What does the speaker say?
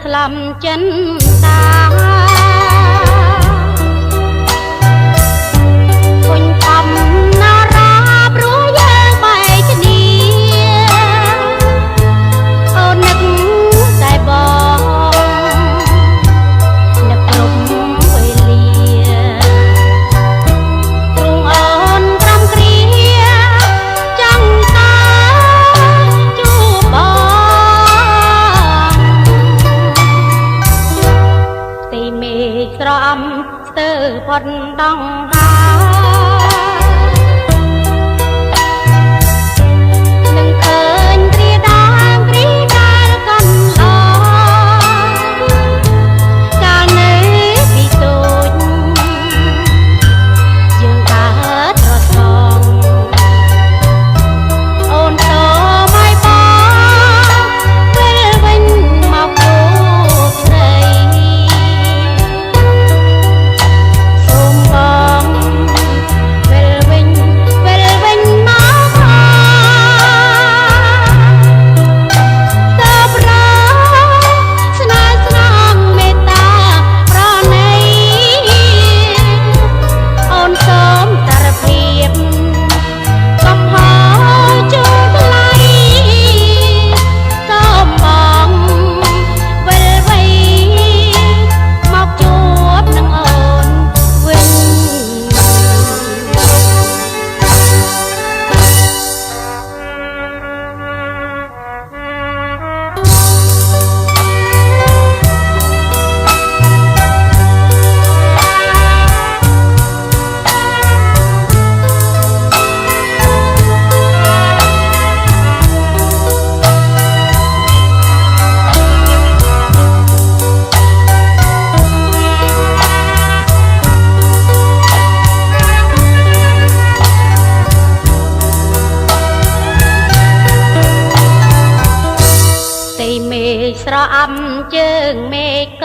ស្លំចិនតាគុញខំណារាព្រោះយើងបែកគ្នាអូននឹកតែបងនឹកគ្រប់វេលាទ្រង់អូនក្រុមគ្រាចង់តាជួបបងទីមេឃស្រអំស្ទើរផុតដងហានឹងឃើញគ្រាដាងគ្រាដាលកន្លងកាលនៅពីតូចយើងកើតរត់ថងអូនតមកបងវិលវិញមកគូស្រីសូមបងវិលវិញមកសពរស្នេហ៍ស្នងមេត្តាប្រណីអូនសូមសារភាពកំហុសជួបថ្លៃសូមបងវិលវិញមកជួបនឹងអូនវិញ ទីមេឃស្រអំជើងមេឃ